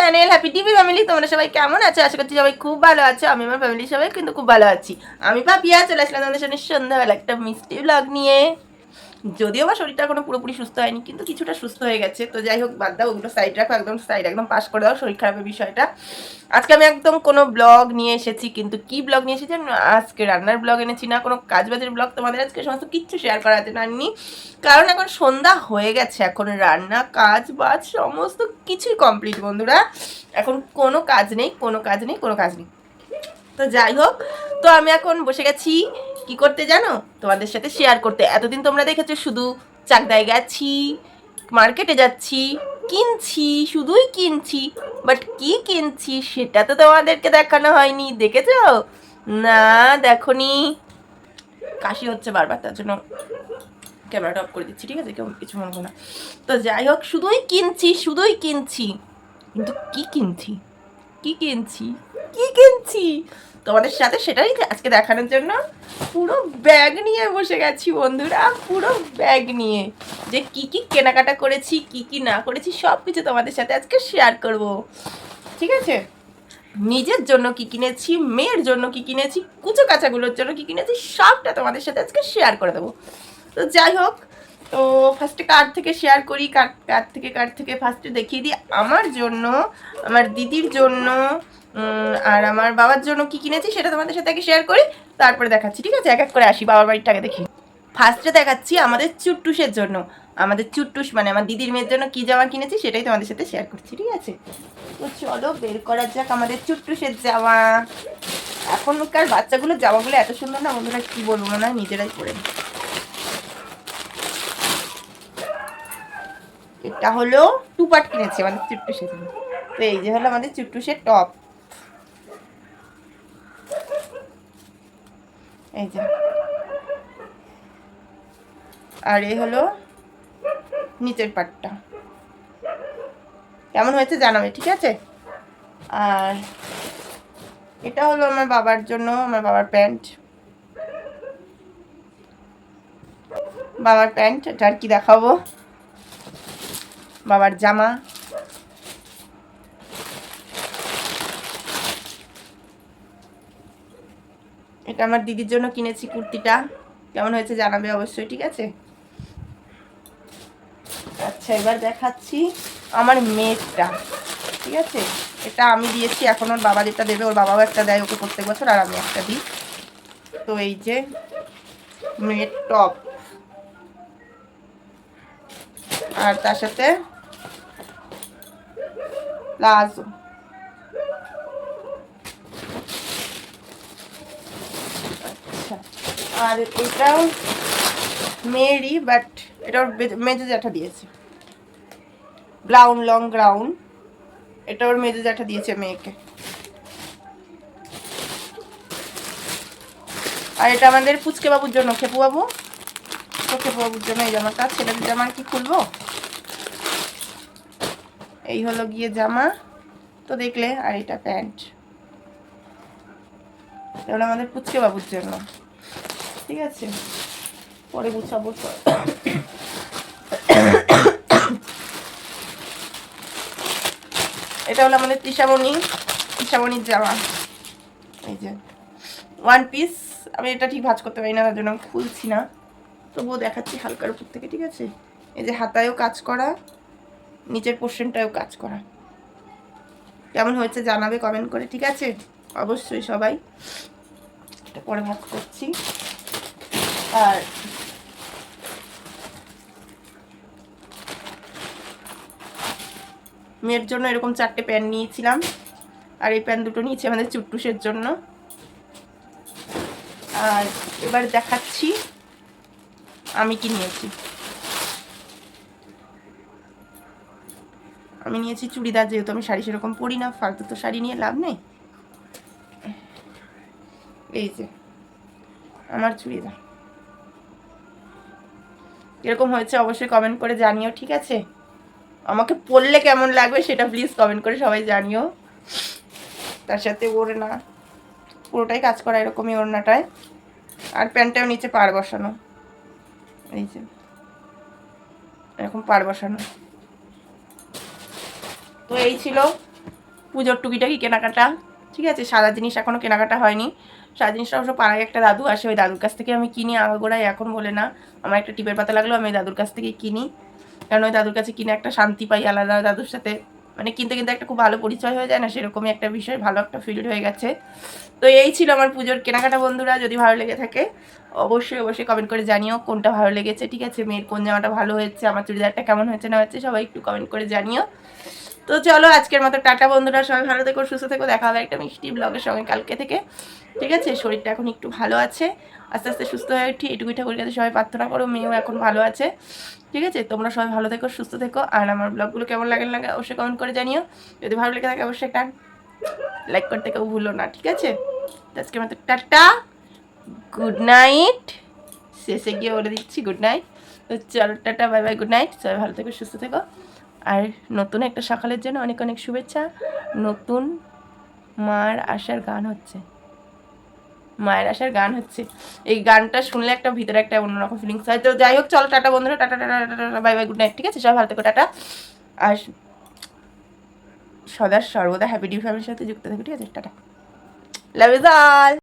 Channel happy TV family. তোমরা সবাই কেমন আছো? আশা করছি সবাই খুব ভালো আছো। আমি আমার ফ্যামিলির সবাই কিন্তু খুব ভালো আছি। আমি পাপিয়া চলে আসলাম তোমাদের সামনে সন্ধ্যাবেলা একটা মিষ্টি ব্লগ নিয়ে। যদিও বা শরীরটা এখনো পুরোপুরি সুস্থ হয়নি, কিন্তু কিছুটা সুস্থ হয়ে গেছে। তো যাই হোক, বাদ দাও ওগুলো, সাইড রাখো, একদম সাইড, একদম পাস করে দাও শরীর খারাপের বিষয়টা। আজকে আমি একদম কোনো ব্লগ নিয়ে এসেছি, কিন্তু কি ব্লগ নিয়ে এসেছি আজকে? রান্নার ব্লগ এনেছি না, কোনো কাজবাজের ব্লগ তোমাদের আজকে সমস্ত কিচ্ছু শেয়ার করা যেতে পারিনি, কারণ এখন সন্ধ্যা হয়ে গেছে। এখন রান্না কাজ বাজ সমস্ত কিছুই কমপ্লিট বন্ধুরা। এখন কোনো কাজ নেই, কোনো কাজ নেই, কোনো কাজ নেই। তো যাই হোক, তো আমি এখন বসে গেছি কি করতে জানো? তোমাদের সাথে শেয়ার করতে। এতদিন তোমরা দেখেছো শুধু চাকদায় গেছি, মার্কেটে যাচ্ছি, কিনছি, শুধুই কিনছি, বাট কি কিনছি সেটা তো তোমাদেরকে দেখানো হয়নি। দেখেছো? না দেখনি। কাশি হচ্ছে বারবার, তার জন্য ক্যামেরাটা অফ করে দিচ্ছি, ঠিক আছে? কেউ কিছু মনে করো না। তো যাই হোক, শুধুই কিনছি, শুধুই কিনছি, কিন্তু কি কিনছি, কি কিনছি, কি কিনছি তোমাদের সাথে সেটাই আজকে দেখানোর জন্য পুরো ব্যাগ নিয়ে বসে গেছি বন্ধুরা। পুরো ব্যাগ নিয়ে যে কি কি কেনাকাটা করেছি, কি কি না করেছি, সব কিছু তোমাদের সাথে আজকে শেয়ার করব, ঠিক আছে? নিজের জন্য কি কিনেছি, মেয়ের জন্য কি কিনেছি, কুচো কাচাগুলোর জন্য কি কিনেছি, সবটা তোমাদের সাথে আজকে শেয়ার করে দেবো। তো যাই হোক, তো ফার্স্টে কার্ড থেকে শেয়ার করি। কার্ড থেকে ফার্স্টে দেখিয়ে দিই আমার জন্য, আমার দিদির জন্য আর আমার বাবার জন্য কি কিনেছি সেটা তোমাদের সাথে আগে শেয়ার করি, তারপরে দেখাচ্ছি, ঠিক আছে? এক এক করে আসি, বাবার বাড়িটাকে দেখি। ফার্স্টে দেখাচ্ছি আমাদের চুট্টুসের জন্য। আমাদের চুট্টুস মানে আমার দিদির মেয়ের জন্য কি জামা কিনেছি সেটাই তোমাদের সাথে শেয়ার করছি, ঠিক আছে? তো চলো বের করা যাক আমাদের চুট্টুসের জামা। এখনকার বাচ্চাগুলোর জামাগুলো এত সুন্দর না বন্ধুরা, কি বলবো, না নিজেরাই পরে। এটা হলো টু পার্ট কিনেছি আমাদের চুট্টুসের জন্য। তো এই যে হলো আমাদের চুট্টুসের টপ, এই যে। আর এই হলো নিচের পার্টটা। কেমন হয়েছে জানাবে, ঠিক আছে? আর এটা হলো আমার বাবার জন্য, আমার বাবার প্যান্ট। বাবার প্যান্ট, এটা আর কি দেখাবো, বাবার জামা। এটা আমার দিদির জন্য কিনেছি কুর্তিটা। কেমন হয়েছে জানাবে অবশ্যই, ঠিক আছে? আচ্ছা, এবার দেখাচ্ছি আমার মেয়েরটা, ঠিক আছে? এটা আমি দিয়েছি, এখন ওর বাবা যেটা দেবে, ওর বাবাও একটা দেয় ওকে প্রত্যেক বছর, আর আমি একটা দিই। তো এই যে মেয়ের টপ, আর তার সাথে প্লাজো। আচ্ছা, আর এটাও মেয়েরই, বাট এটা ওর মেজো জ্যাঠা দিয়েছে, গ্রাউন, লং গ্রাউন। এটা ওর মেজো জ্যাঠা দিয়েছে মেয়েকে। আর এটা আমাদের পুচকে বাবুর জন্য, খেপু বাবু, তো খেপু বাবুর জন্য এই জামাটা। ছেলেদের জামা কি খুলবো? এই হলো গিয়ে জামা, তো দেখলে। আর এটা প্যান্ট, এগুলো আমাদের পুচকে বাবুর জন্য, ঠিক আছে? পরে গুছাবো। এটা হলো আমাদের তৃষামণির জামা, এই যে ওয়ান পিস। আমি এটা ঠিক ভাঁজ করতে পারি না, তার জন্য আমি খুলছি না, তবুও দেখাচ্ছি হালকার উপর থেকে, ঠিক আছে? এই যে হাতায়ও কাজ করা, নিচের পোর্শনটাও কাজ করা। কেমন হয়েছে জানাবে কমেন্ট করে, ঠিক আছে? অবশ্যই সবাই। এটা পরে ভাঁজ করছি। আর মেয়ের জন্য এরকম 4টে প্যান্ট নিয়েছিলাম, আর এই প্যান্ট দুটো নিয়েছি আমাদের চুট্টুসের জন্য। আর এবার দেখাচ্ছি আমি কি নিয়েছি। আমি নিয়েছি চুড়িদার, যেহেতু আমি শাড়ি সেরকম পরি না, ফালতু তো শাড়ি নিয়ে লাভ নেই। এই যে আমার চুড়িদার, এরকম হয়েছে অবশ্যই কমেন্ট করে জানিও, ঠিক আছে? আমাকে পরলে কেমন লাগবে সেটা প্লিজ কমেন্ট করে সবাই জানিও। তার সাথে ওড়না, পুরোটাই কাজ করা এরকমই ওড়নাটায়। আর প্যান্টটাও নিচে পাড় বসানো, এই যে এরকম পাড় বসানো। তো এই ছিল পুজোর টুকিটাকি কেনাকাটা, ঠিক আছে। সাদা জিনিস এখনও কেনাকাটা হয়নি। সাদা জিনিসটা অবশ্য পাড়ায় একটা দাদু আসে, ওই দাদুর কাছ থেকে আমি কিনি আগাগোড়ায়, এখন বলে না। আমার একটা টিপের পাতা লাগলো, আমি ওই দাদুর কাছ থেকেই কিনি, কারণ ওই দাদুর কাছে কিনে একটা শান্তি পাই আলাদা। দাদুর সাথে মানে কিনতে কিনতে একটা খুব ভালো পরিচয় হয়ে যায় না, সেরকমই একটা বিষয়, ভালো একটা ফিল্ড হয়ে গেছে। তো এই ছিল আমার পুজোর কেনাকাটা বন্ধুরা। যদি ভালো লেগে থাকে অবশ্যই অবশ্যই কমেন্ট করে জানিও কোনটা ভালো লেগেছে, ঠিক আছে। মেয়ের কোন জামাটা ভালো হয়েছে, আমার চুড়িদারটা কেমন হয়েছে না হয়েছে, সবাই একটু কমেন্ট করে জানিও। তো চলো আজকের মতো টাটা বন্ধুরা, সবাই ভালো থেকো, সুস্থ থেকো, দেখা হবে একটা মিষ্টি ব্লগের সঙ্গে কালকে থেকে, ঠিক আছে। শরীরটা এখন একটু ভালো আছে, আস্তে আস্তে সুস্থ হয়ে উঠি, এটুকুই ঠাকুরের কাছে সবাই প্রার্থনা করো। মেয়েও এখন ভালো আছে, ঠিক আছে। তোমরা সবাই ভালো থেকো, সুস্থ থেকো, আর আমার ব্লগগুলো কেমন লাগে অবশ্যই কমেন্ট করে জানিও। যদি ভালো লেগে থাকে অবশ্যই একটা লাইক করতে কেউ ভুলো না, ঠিক আছে। আজকের মতো টাটা, গুড নাইট। শেষে গিয়ে বলে দিচ্ছি গুড নাইট। তো চলো tata, bye bye, good night, সবাই ভালো থেকো, সুস্থ থেকো। আর নতুন একটা সকালের জন্য অনেক অনেক শুভেচ্ছা। নতুন মার আসার গান হচ্ছে, মায়ের আসার গান হচ্ছে। এই গানটা শুনলে একটা ভিতরে একটা অন্যরকম ফিলিংস হয়। তো যাই হোক, চলো টাটা বন্ধুরা, tata tata tata, bye bye, good night, ঠিক আছে। সবাই ভালো থেকো, টাটা। আর সদা সর্বদা হ্যাপি ডিউ ফ্যামিলির সাথে যুক্ত থাকো, ঠিক আছে। Tata, love you all.